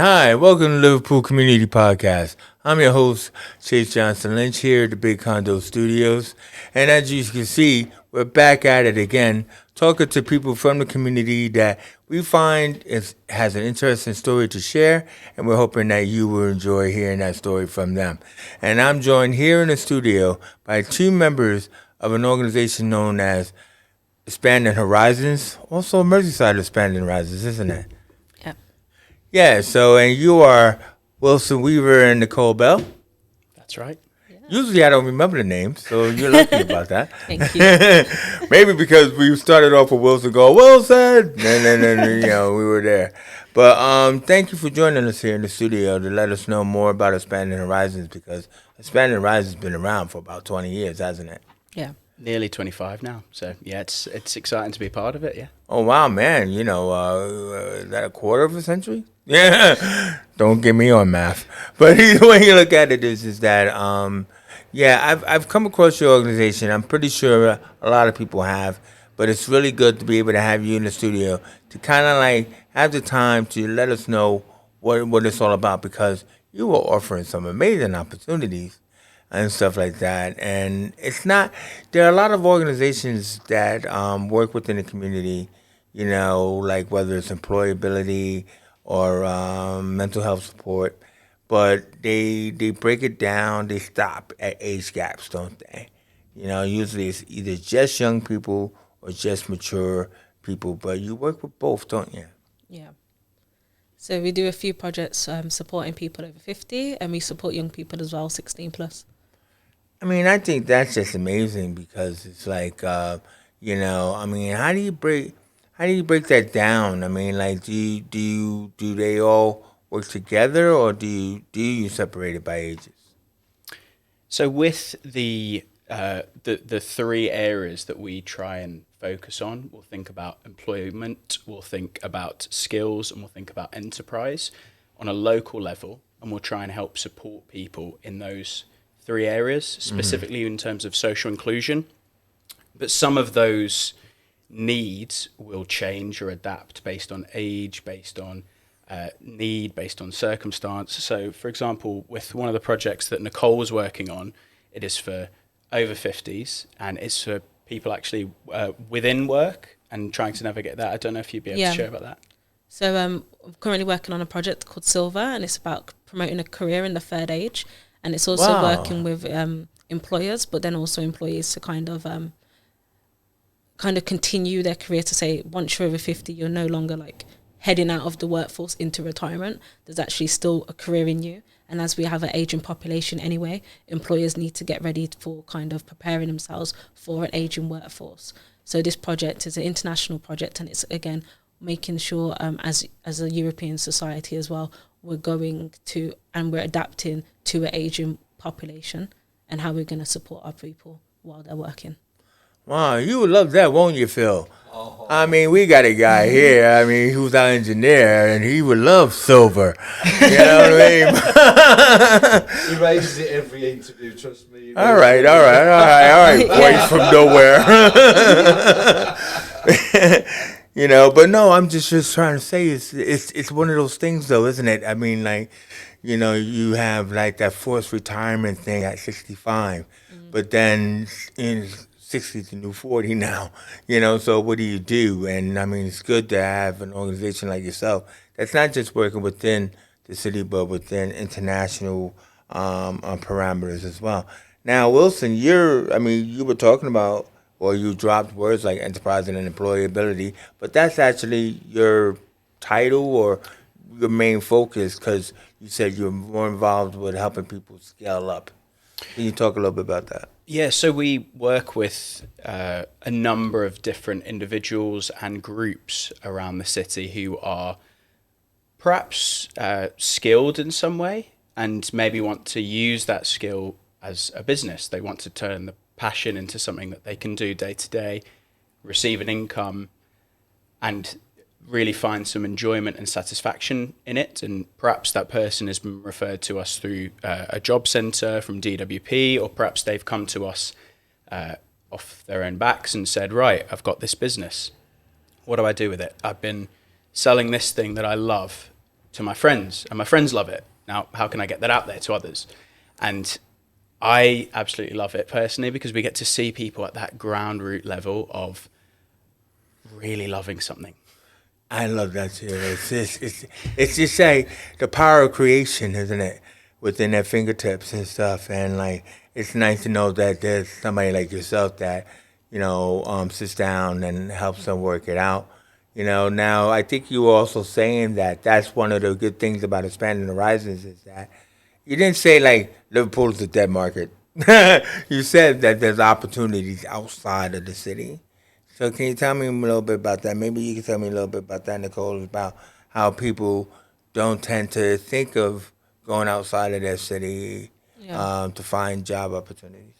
Hi, welcome to Liverpool Community Podcast. I'm your host, Chase Johnston-Lynch, here at the Big Condo Studios. And as you can see, we're back at it again, talking to people from the community that we find has an interesting story to share, and we're hoping that you will enjoy hearing that story from them. And I'm joined here in the studio by two members of an organization known as Expanding Horizons, also Merseyside Expanding Horizons, isn't it? Yeah, so, and you are Wilson Weaver and Nicole Belle? That's right. Yeah. Usually I don't remember the names, so you're lucky about that. Thank you. Maybe because we started off with Wilson Wilson, and then we were there. But thank you for joining us here in the studio to let us know more about Expanding Horizons, because Expanding Horizons has been around for about 20 years, hasn't it? Yeah. Nearly 25 now. So, yeah, it's exciting to be a part of it, yeah. Oh, wow, man. Is that a quarter of a century? Yeah. Don't get me on math. But either way you look at it is that, I've come across your organization. I'm pretty sure a lot of people have. But it's really good to be able to have you in the studio to kind of like have the time to let us know what it's all about, because you were offering some amazing opportunities and stuff like that. And there are a lot of organizations that work within the community, like whether it's employability or mental health support, but they break it down, they stop at age gaps, don't they? Usually it's either just young people or just mature people, but you work with both, don't you? Yeah. So we do a few projects supporting people over 50, and we support young people as well, 16 plus. I mean, I think that's just amazing, because it's like, how do you break that down? I mean, like, do they all work together, or do you separate it by ages? So with the three areas that we try and focus on, we'll think about employment, we'll think about skills, and we'll think about enterprise on a local level, and we'll try and help support people in those three areas, specifically in terms of social inclusion. But some of those needs will change or adapt based on age, based on need, based on circumstance. So, for example, with one of the projects that Nicole was working on, it is for over 50s, and it's for people actually within work and trying to navigate that. I don't know if you'd be able to share about that. So I'm currently working on a project called Silver, and it's about promoting a career in the third age. And it's also working with employers, but then also employees to kind of continue their career, to say once you're over 50, you're no longer like heading out of the workforce into retirement. There's actually still a career in you. And as we have an aging population anyway, employers need to get ready for kind of preparing themselves for an aging workforce. So this project is an international project, and it's, again, making sure as a European society as well, we're going to and we're adapting to an aging population and how we're going to support our people while they're working. Wow, you would love that, won't you, Phil? Oh. I mean, we got a guy here, who's our engineer, and he would love silver. You know what I mean? He raises it every interview, trust me. All right, boys from nowhere. But no, I'm just trying to say it's one of those things, though, isn't it? I mean, like, you have like that forced retirement thing at 65, but then in 60 to new 40 now, so what do? And I mean, it's good to have an organization like yourself that's not just working within the city, but within international parameters as well. Now, Wilson, you were talking about, or you dropped words like enterprise and employability, but that's actually your title or your main focus, because you said you're more involved with helping people scale up. Can you talk a little bit about that? Yeah, so we work with a number of different individuals and groups around the city who are perhaps skilled in some way and maybe want to use that skill as a business. They want to turn the passion into something that they can do day to day, receive an income, and really find some enjoyment and satisfaction in it. And perhaps that person has been referred to us through a job centre from DWP, or perhaps they've come to us off their own backs and said, right, I've got this business. What do I do with it? I've been selling this thing that I love to my friends, and my friends love it. Now, how can I get that out there to others? And I absolutely love it personally because we get to see people at that ground root level of really loving something. I love that too. It's just like the power of creation, isn't it? Within their fingertips and stuff. And like, it's nice to know that there's somebody like yourself that, sits down and helps them work it out. Now I think you were also saying that that's one of the good things about Expanding Horizons is that you didn't say like Liverpool is a dead market. You said that there's opportunities outside of the city. So can you tell me a little bit about that? Maybe you can tell me a little bit about that, Nicole, about how people don't tend to think of going outside of their city to find job opportunities.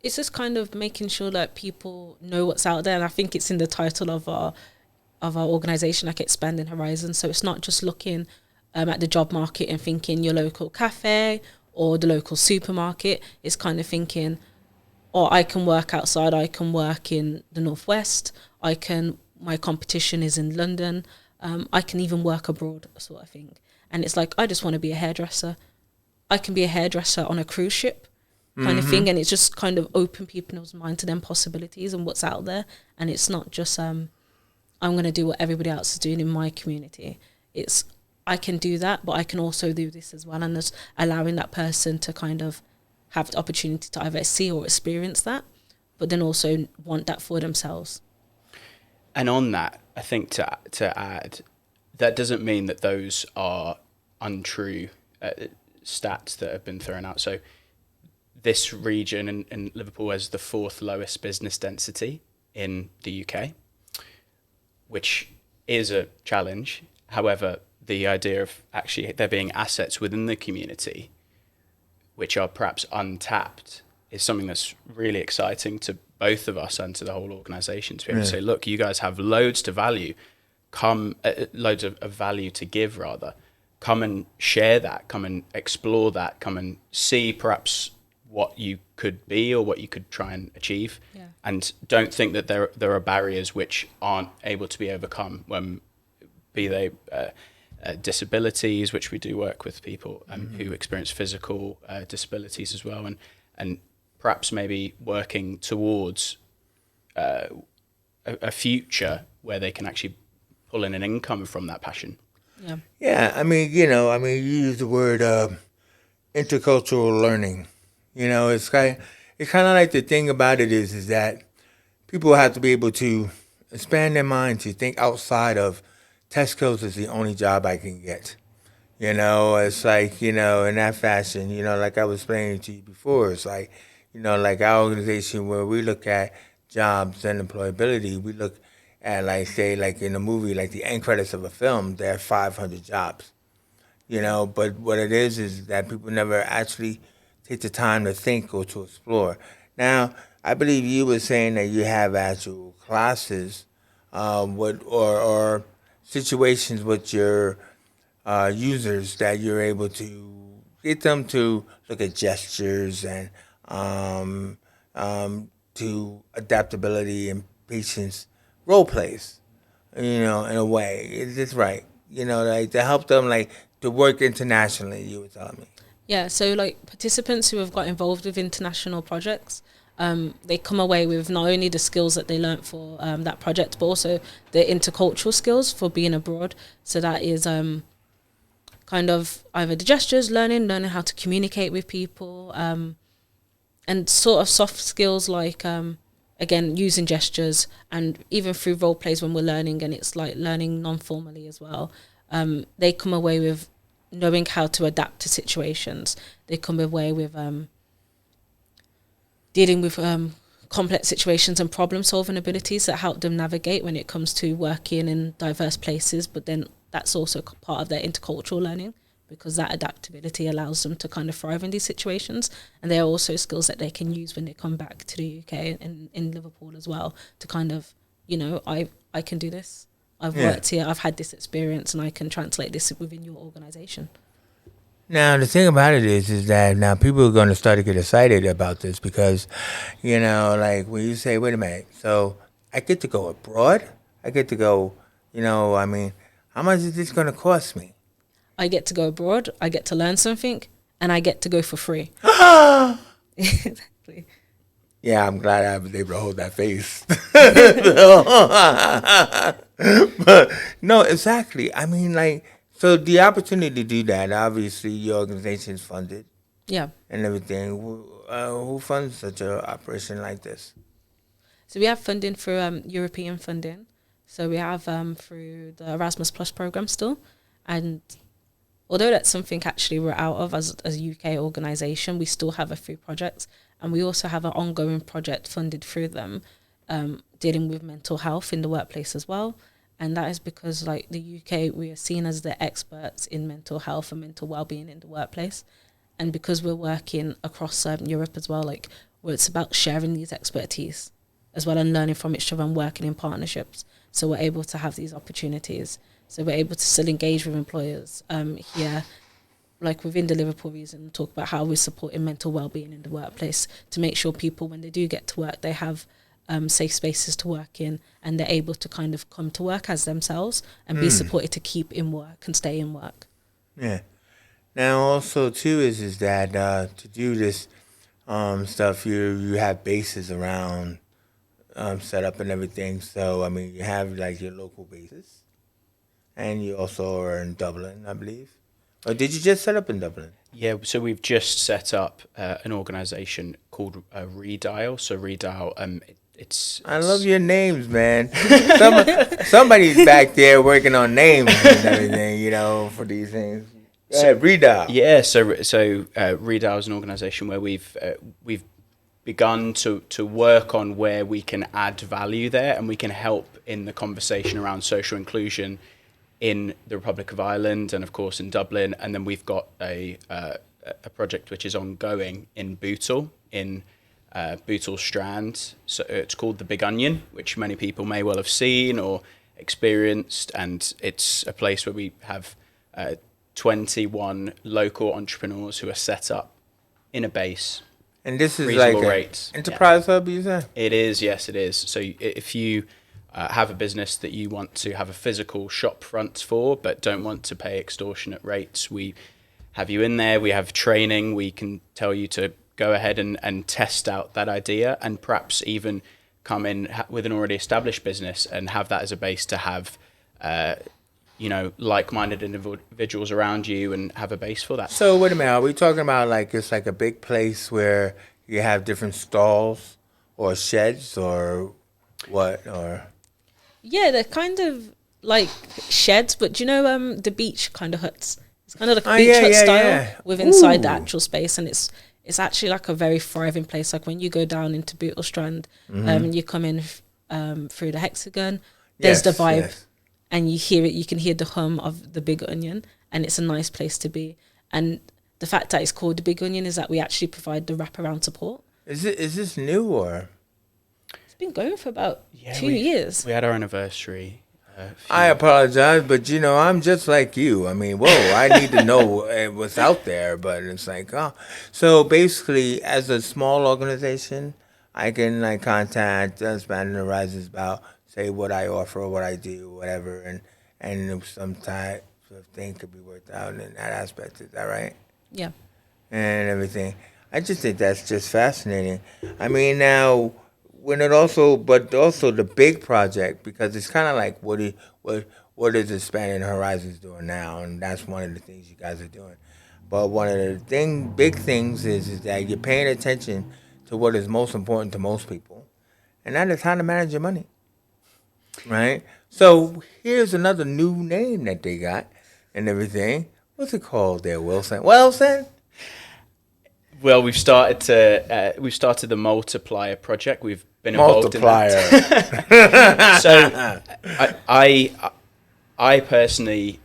It's just kind of making sure that people know what's out there, and I think it's in the title of our organisation, like Expanding Horizons. So it's not just looking at the job market and thinking your local cafe or the local supermarket. It's kind of thinking, I can work outside, I can work in the Northwest, my competition is in London, I can even work abroad, sort of thing. And it's like, I just want to be a hairdresser. I can be a hairdresser on a cruise ship kind of thing. And it's just kind of open people's mind to them possibilities and what's out there. And it's not just, I'm going to do what everybody else is doing in my community. It's, I can do that, but I can also do this as well. And just allowing that person to kind of have the opportunity to either see or experience that, but then also want that for themselves. And on that, I think to add, that doesn't mean that those are untrue stats that have been thrown out. So this region in Liverpool has the 4th lowest business density in the UK, which is a challenge. However, the idea of actually there being assets within the community which are perhaps untapped is something that's really exciting to both of us and to the whole organisation, to be able to say, look, you guys have loads to value, loads of value to give rather. Come and share that, come and explore that, come and see perhaps what you could be or what you could try and achieve. Yeah. And don't think that there are barriers which aren't able to be overcome, be they disabilities, which we do work with people who experience physical disabilities as well, and perhaps maybe working towards a future where they can actually pull in an income from that passion. Yeah. I mean, you use the word intercultural learning. It's kind of like the thing about it is that people have to be able to expand their mind to think outside of Tesco's is the only job I can get. It's like, in that fashion, like I was explaining to you before, it's like, like our organization where we look at jobs and employability, we look at like, say, like in a movie, like the end credits of a film, there are 500 jobs, but what it is that people never actually take the time to think or to explore. Now, I believe you were saying that you have actual classes or situations with your users that you're able to get them to look at gestures and to adaptability and patience role plays, in a way. Is this right? Like to help them like to work internationally, you were telling me. Yeah, so like participants who have got involved with international projects, they come away with not only the skills that they learnt for that project, but also the intercultural skills for being abroad. So that is kind of either the gestures, learning how to communicate with people, and sort of soft skills like, again, using gestures, and even through role plays when we're learning, and it's like learning non-formally as well. They come away with knowing how to adapt to situations. They come away with dealing with complex situations and problem-solving abilities that help them navigate when it comes to working in diverse places. But then that's also part of their intercultural learning, because that adaptability allows them to kind of thrive in these situations. And there are also skills that they can use when they come back to the UK and in Liverpool as well, to kind of, I can do this. I've worked here, I've had this experience, and I can translate this within your organisation. Now, the thing about it is that now people are going to start to get excited about this because, like when you say, wait a minute, so I get to go abroad? I get to go, how much is this going to cost me? I get to go abroad, I get to learn something, and I get to go for free. Exactly. Yeah, I'm glad I was able to hold that face. But no, exactly. I mean, like, so the opportunity to do that, obviously, your organization is funded Yeah. and everything. Who funds such an operation like this? So we have funding through European funding. So we have through the Erasmus Plus program still. And although that's something actually we're out of as a UK organisation, we still have a few projects. And we also have an ongoing project funded through them dealing with mental health in the workplace as well. And that is because, like, the UK, we are seen as the experts in mental health and mental well-being in the workplace. And because we're working across Europe as well, like, where it's about sharing these expertise as well and learning from each other and working in partnerships. So we're able to have these opportunities. So we're able to still engage with employers here, like within the Liverpool region, talk about how we're supporting mental well-being in the workplace to make sure people, when they do get to work, they have safe spaces to work in and they're able to kind of come to work as themselves and be supported to keep in work and stay in work. Yeah. Now, also, too, is that to do this stuff, you have bases around set up and everything. So, I mean, you have, like, your local bases. And you also are in Dublin, I believe. Or did you just set up in Dublin? Yeah, so we've just set up an organisation called Redial. So Redial, I love your names, man. Somebody's back there working on names and everything, you know, for these things. Go ahead, Redial. Yeah, so Redial is an organisation where we've begun to work on where we can add value there and we can help in the conversation around social inclusion in the Republic of Ireland and, of course, in Dublin. And then we've got a project which is ongoing in Bootle, in Bootle Strand. So it's called The Big Onion, which many people may well have seen or experienced. And it's a place where we have 21 local entrepreneurs who are set up in a base. And this is reasonable like rates. an enterprise hub, you say? It is, yes, it is. So if you have a business that you want to have a physical shop front for, but don't want to pay extortionate rates, we have you in there. We have training. We can tell you to go ahead and test out that idea and perhaps even come in with an already established business and have that as a base to have, like-minded individuals around you and have a base for that. So wait a minute, are we talking about like it's like a big place where you have different stalls or sheds or what? Or Yeah, they're kind of like sheds, but do you know the beach kind of huts? It's kind of like a beach hut style with inside the actual space, and it's actually like a very thriving place. Like when you go down into Bootle Strand, you come in through the Hexagon, there's the vibe, and you hear it. You can hear the hum of the Big Onion, and it's a nice place to be. And the fact that it's called the Big Onion is that we actually provide the wraparound support. Is this new or? It's been going for about 2 years. We had our anniversary. I apologize, but you know, I'm just like you. I mean, I need to know what's out there, but it's like, So basically, as a small organization, I can like contact Expanding Horizons about, say, what I offer, what I do, whatever, and some type of thing could be worked out in that aspect. Is that right? Yeah. And everything. I just think that's just fascinating. I mean, now, but also the big project, because it's kind of like what is Expanding Horizons doing now, and that's one of the things you guys are doing. But one of the big things is that you're paying attention to what is most important to most people, and that is how to manage your money, right? So here's another new name that they got and everything. What's it called there, Wilson? Wilson? Well, we've started the Multiplier project. We've been involved in that. So I personally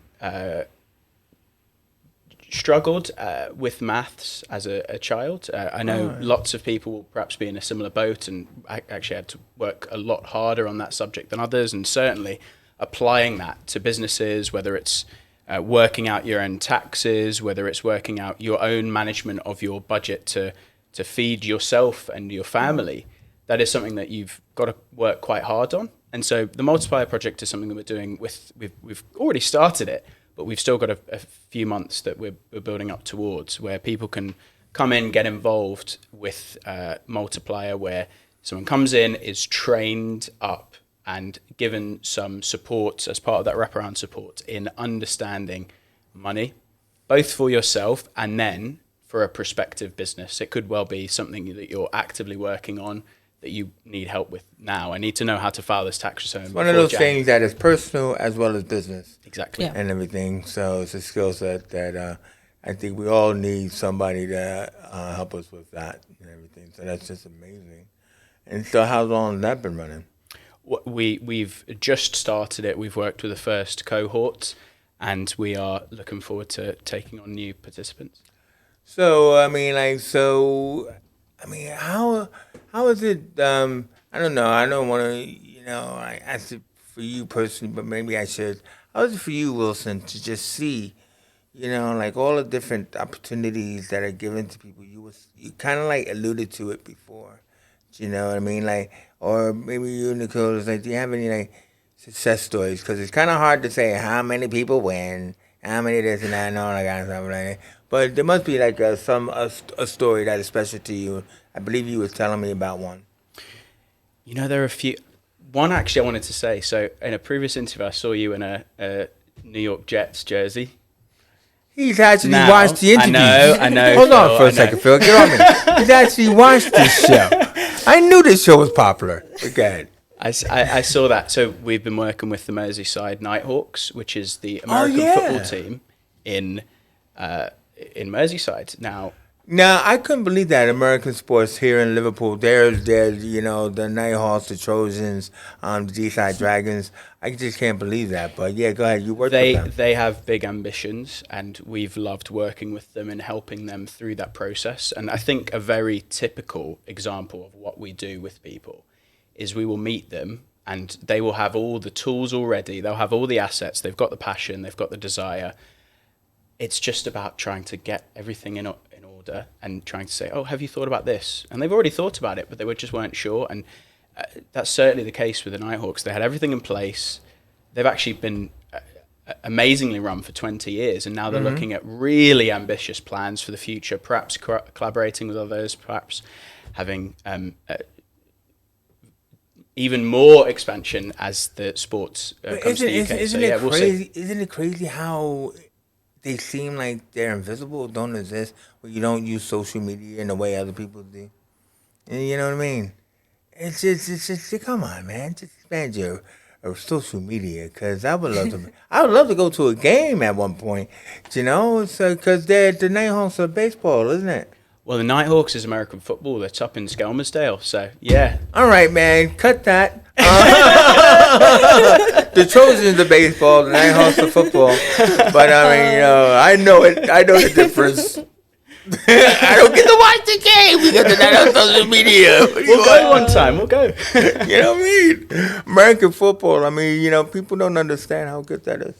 struggled with maths as a child. I know lots of people will perhaps be in a similar boat, and I actually had to work a lot harder on that subject than others, and certainly applying that to businesses, whether it's working out your own taxes, whether it's working out your own management of your budget to feed yourself and your family, that is something that you've got to work quite hard on. And so the Multiplier project is something that we're doing we've already started it, but but we've still got a few months that we're building up towards where people can come in, get involved with Multiplier, where someone comes in, is trained up and given some support as part of that wraparound support in understanding money, both for yourself and then for a prospective business. It could well be something that you're actively working on that you need help with now. I need to know how to file this tax return. It's one of those things that is personal as well as business. Exactly. Yeah. And everything. So it's a skill set that I think we all need somebody to help us with that and everything. So that's just amazing. And so how long has that been running? We've just started it. We've worked with the first cohort, and we are looking forward to taking on new participants. So how is it? I don't know. I don't want to, I ask it for you personally, but maybe I should. How is it for you, Wilson, to just see, all the different opportunities that are given to people? You kind of alluded to it before. You know what I mean? Or maybe you, Nicole, is do you have any success stories? Because it's kind of hard to say how many people win, how many this and that and all that kind of stuff like that. But there must be a story that is special to you. I believe you were telling me about one. There are a few. One actually I wanted to say. So in a previous interview, I saw you in a New York Jets jersey. He's actually watched the interview. I know. Hold on for a second, Phil. Get on me. He's actually watched this show. I knew this show was popular. Go ahead. I saw that. So we've been working with the Merseyside Nighthawks, which is the American football team in Merseyside. Now, I couldn't believe that American sports here in Liverpool. There's the Nighthawks, the Trojans, the D-side Dragons. I just can't believe that. But yeah, go ahead. You work with them. They have big ambitions, and we've loved working with them and helping them through that process. And I think a very typical example of what we do with people is we will meet them, and they will have all the tools already. They'll have all the assets. They've got the passion. They've got the desire. It's just about trying to get everything in order and trying to say, oh, have you thought about this? And they've already thought about it, but they just weren't sure. And that's certainly the case with the Nighthawks. They had everything in place. They've actually been amazingly run for 20 years, and now they're looking at really ambitious plans for the future, perhaps collaborating with others, perhaps having even more expansion as the sports comes to the UK. Isn't it crazy? Isn't it crazy how they seem like they're invisible, don't exist, when you don't use social media in the way other people do? And you know what I mean? It's just come on, man. Just expand your social media, because I would love to go to a game at one point, so because the Nighthawks are baseball, isn't it? Well, the Nighthawks is American football. It's up in Skelmersdale, so yeah. All right, man, cut that. The Trojans are baseball, the Nighthawks are football. But I mean, I know it. I know the difference. I don't get to watch the game because of that on social media. We'll go one time. We'll go. You know what I mean? American football. I mean, people don't understand how good that is.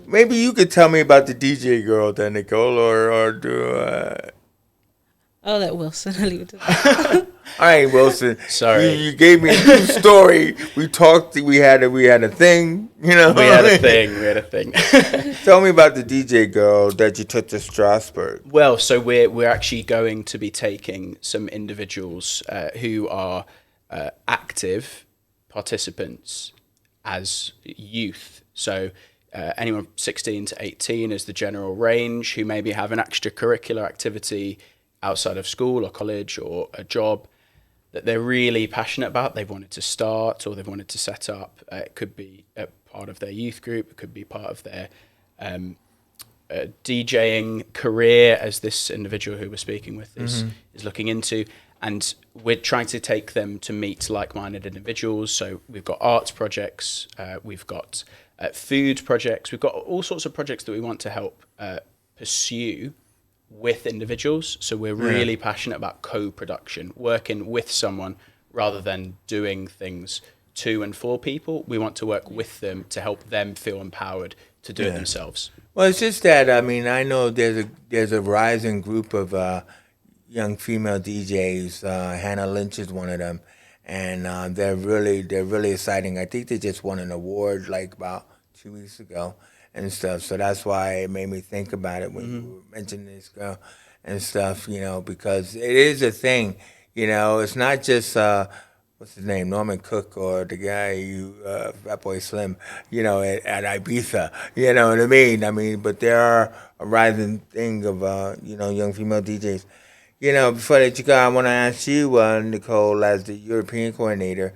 Maybe you could tell me about the DJ girl, then, Nicole, or do. I'll let Wilson allude to that. All right, Wilson. Sorry, you gave me a new story. We talked. We had a thing. We had a thing. Tell me about the DJ girl that you took to Strasbourg. Well, so we're actually going to be taking some individuals who are active participants as youth. So anyone 16 to 18 is the general range, who maybe have an extracurricular activity outside of school or college or a job that they're really passionate about. They've wanted to start or they've wanted to set up. It could be a part of their youth group. It could be part of their DJing career, as this individual who we're speaking with is looking into. And we're trying to take them to meet like-minded individuals. So we've got arts projects, we've got food projects, we've got all sorts of projects that we want to help pursue with individuals. So we're really passionate about co-production, working with someone rather than doing things to and for people. We want to work with them to help them feel empowered to do it themselves. Well, it's just that, I mean, I know there's a rising group of young female DJs. Hannah Lynch is one of them, and they're really exciting. I think they just won an award like about 2 weeks ago. and stuff. So that's why it made me think about it when you were mentioning this girl and stuff, because it is a thing. It's not just what's his name, Norman Cook, or the guy Fat Boy Slim, at Ibiza. You know what I mean? But there are a rising thing of young female DJs. Before that you go, I want to ask you, Nicole, as the European coordinator,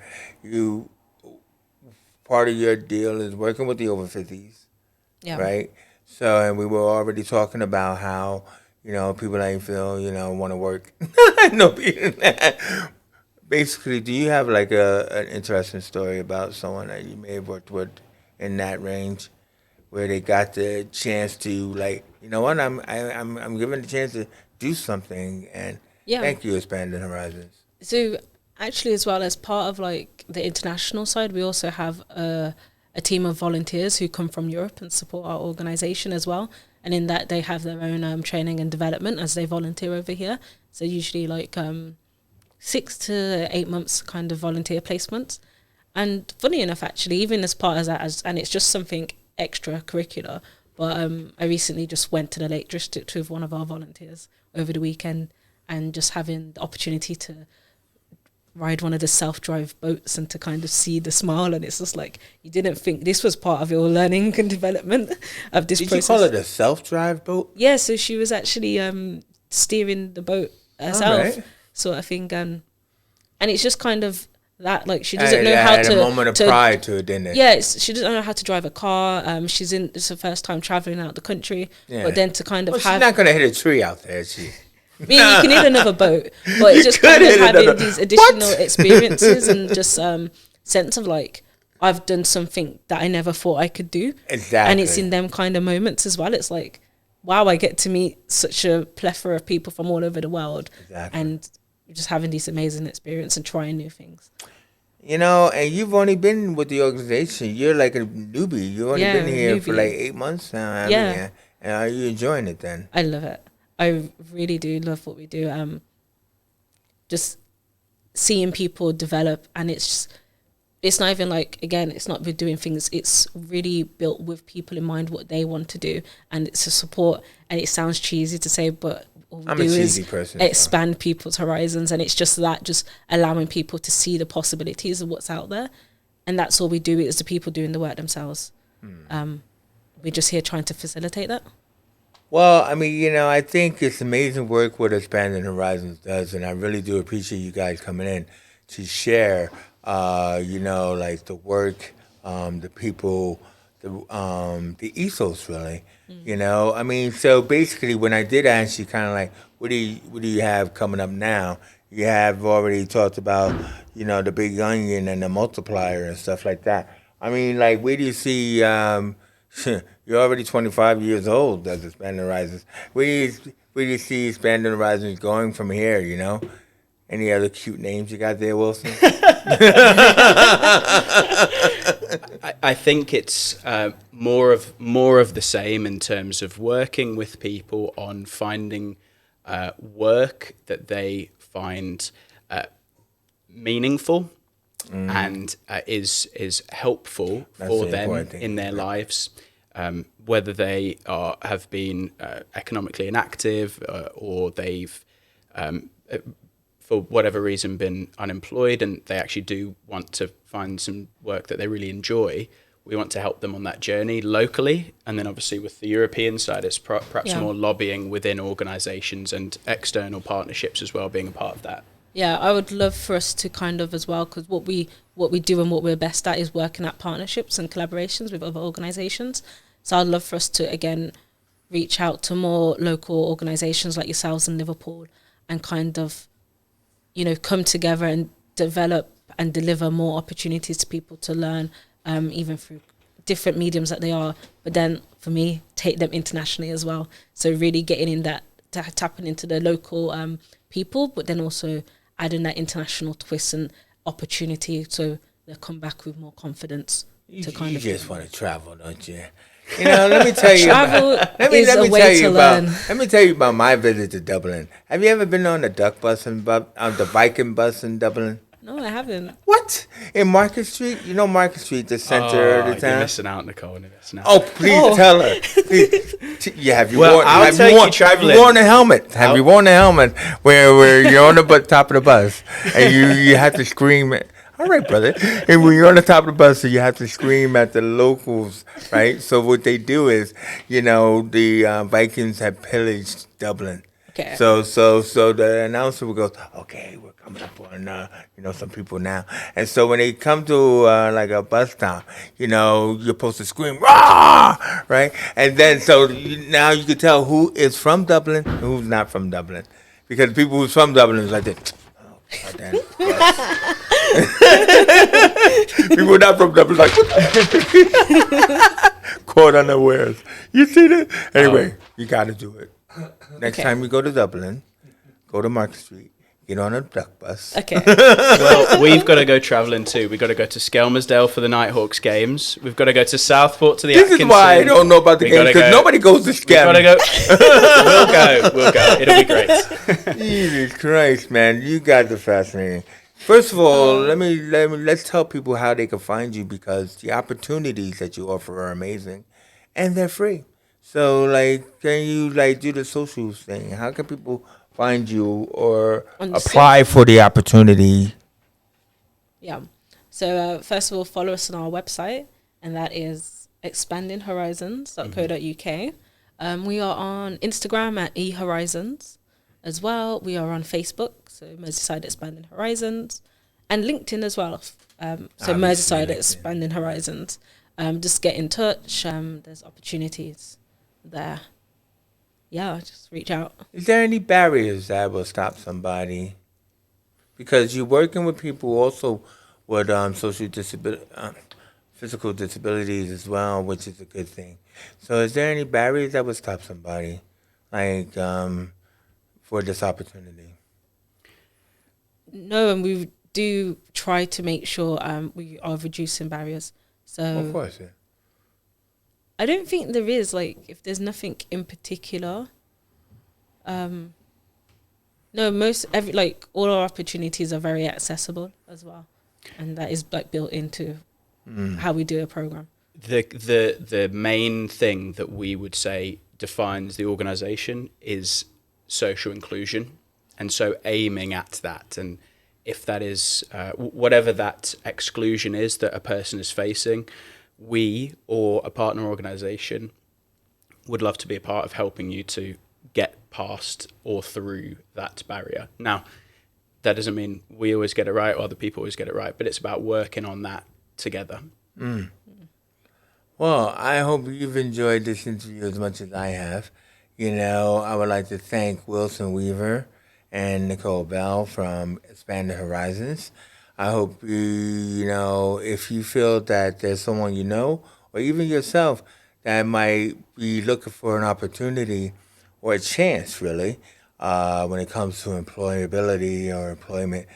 part of your deal is working with the over 50s, right? So, and we were already talking about how, people that you feel, want to work. No, basically, do you have like an interesting story about someone that you may have worked with in that range, where they got the chance to, like, what, I'm given the chance to do something, and thank you, Expanding Horizons. So actually, as well as part of like the international side, we also have a team of volunteers who come from Europe and support our organisation as well. And in that, they have their own training and development as they volunteer over here. So usually like 6 to 8 months kind of volunteer placements. And funny enough, actually, even as part of that, and it's just something extracurricular, but I recently just went to the Lake District with one of our volunteers over the weekend, and just having the opportunity to ride one of the self-drive boats and to kind of see the smile, and it's just like, you didn't think this was part of your learning and development of this process. Did you call it a self-drive boat? Yeah, so she was actually steering the boat herself, sort of thing, and it's just kind of that, like, she doesn't know how to... a moment of pride to it, didn't it? Yeah, she doesn't know how to drive a car. It's her first time travelling out the country, but then to kind of she's not going to hit a tree out there, is she? I mean, you can hit another boat, but it's just kind of having these additional experiences and just sense of like, I've done something that I never thought I could do. Exactly. And it's in them kind of moments as well. It's like, wow, I get to meet such a plethora of people from all over the world. Exactly. And just having these amazing experiences and trying new things. And you've only been with the organization. You're like a newbie. You've only been here for like 8 months now. And are you enjoying it then? I love it. I really do love what we do. Just seeing people develop, and it's not even like, again, it's not we're doing things, it's really built with people in mind, what they want to do, and it's a support. And it sounds cheesy to say, but all we do is expand people's horizons, and it's just that, just allowing people to see the possibilities of what's out there, and that's all we do, is the people doing the work themselves. We're just here trying to facilitate that. Well, I think it's amazing work what Expanding Horizons does, and I really do appreciate you guys coming in to share, like the work, the people, the ethos, really. So basically, when I did ask you, kind of like, what do you have coming up now? You have already talked about, the big onion and the multiplier and stuff like that. Like, where do you see? You're already 25 years old as Expanding Horizons. Where do you see Expanding Horizons going from here, Any other cute names you got there, Wilson? I think it's more of the same in terms of working with people on finding work that they find meaningful and is helpful for them in their lives. Whether they have been economically inactive or they've, for whatever reason, been unemployed, and they actually do want to find some work that they really enjoy, we want to help them on that journey locally. And then obviously with the European side, it's perhaps more lobbying within organisations and external partnerships as well, being a part of that. Yeah, I would love for us to kind of as well, because what we do and what we're best at is working at partnerships and collaborations with other organisations. So I'd love for us to, again, reach out to more local organisations like yourselves in Liverpool and kind of, come together and develop and deliver more opportunities to people to learn, even through different mediums that they are. But then, for me, take them internationally as well. So really getting in that, tapping into the local people, but then also adding that international twist and opportunity so they'll come back with more confidence. You just want to travel, don't you? Let me tell you. Let me tell you about my visit to Dublin. Have you ever been on the duck bus and the Viking bus in Dublin? No, I haven't. What? In Market Street? You know Market Street, the center of the You're town? missing out, Nicole. You're missing out. Oh, please tell her. Please. Have you Well, worn? I'll Have take you you worn? Have traveling. you worn a helmet? Have you worn a helmet where you're on the top of the bus and you have to scream? All right, brother. And when you're on the top of the bus, so you have to scream at the locals, right? So what they do is, the Vikings have pillaged Dublin. Okay. So the announcer will go, okay, we're coming up on some people now, and so when they come to like a bus stop, you're supposed to scream, rah, right? And then now you can tell who is from Dublin and who's not from Dublin, because people who's from Dublin is like this. Oh, goddamn. People not from Dublin like caught unawares. You see that? Anyway, you got to do it. Next time you go to Dublin, go to Market Street, get on a duck bus. Okay. Well, we've got to go travelling too. We've got to go to Skelmersdale for the Nighthawks games. We've got to go to Southport to the This Atkinson. is why I don't know about the games, because nobody goes to We've got to Skelm. go. We'll go. It'll be great. Jesus Christ, man, you got the fascinating. First of all, let's tell people how they can find you, because the opportunities that you offer are amazing, and they're free. So, can you do the social thing? How can people find you or apply for the opportunity? Yeah. So first of all, follow us on our website, and that is expandinghorizons.co.uk. We are on Instagram at eHorizons as well. We are on Facebook, so Merseyside Expanding Horizons, and LinkedIn as well. So Merseyside Expanding Horizons. Just get in touch. There's opportunities there. Yeah, just reach out. Is there any barriers that will stop somebody? Because you're working with people also with physical disabilities as well, which is a good thing. So is there any barriers that would stop somebody, for this opportunity? No, and we do try to make sure we are reducing barriers. So Of course, yeah. I don't think there is, if there's nothing in particular. No, all our opportunities are very accessible as well, and that is built into how we do a program. The main thing that we would say defines the organisation is social inclusion, and so aiming at that, and if that is whatever that exclusion is that a person is facing, we or a partner organisation would love to be a part of helping you to get past or through that barrier. Now, that doesn't mean we always get it right or other people always get it right, but it's about working on that together. Well, I hope you've enjoyed this interview as much as I have. I would like to thank Wilson Weaver and Nicole Belle from Expanding Horizons. I hope if you feel that there's someone or even yourself that might be looking for an opportunity or a chance, really, when it comes to employability or employment,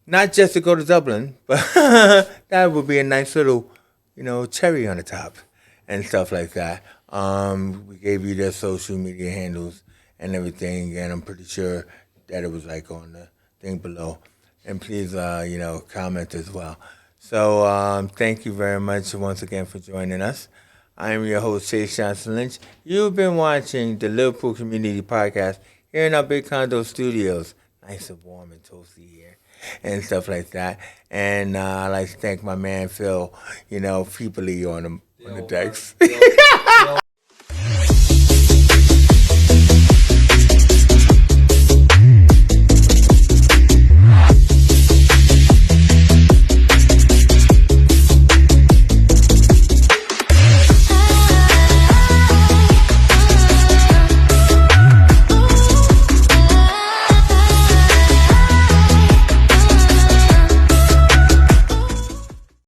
not just to go to Dublin, but that would be a nice little, cherry on the top and stuff like that. We gave you their social media handles and everything, and I'm pretty sure that it was on the thing below. And please, comment as well. So thank you very much once again for joining us. I'm your host, Chase Johnston-Lynch. You've been watching the Liverpool Community Podcast here in our big condo studios. Nice and warm and toasty here and stuff like that. And I'd like to thank my man, Phil, feebly on the decks.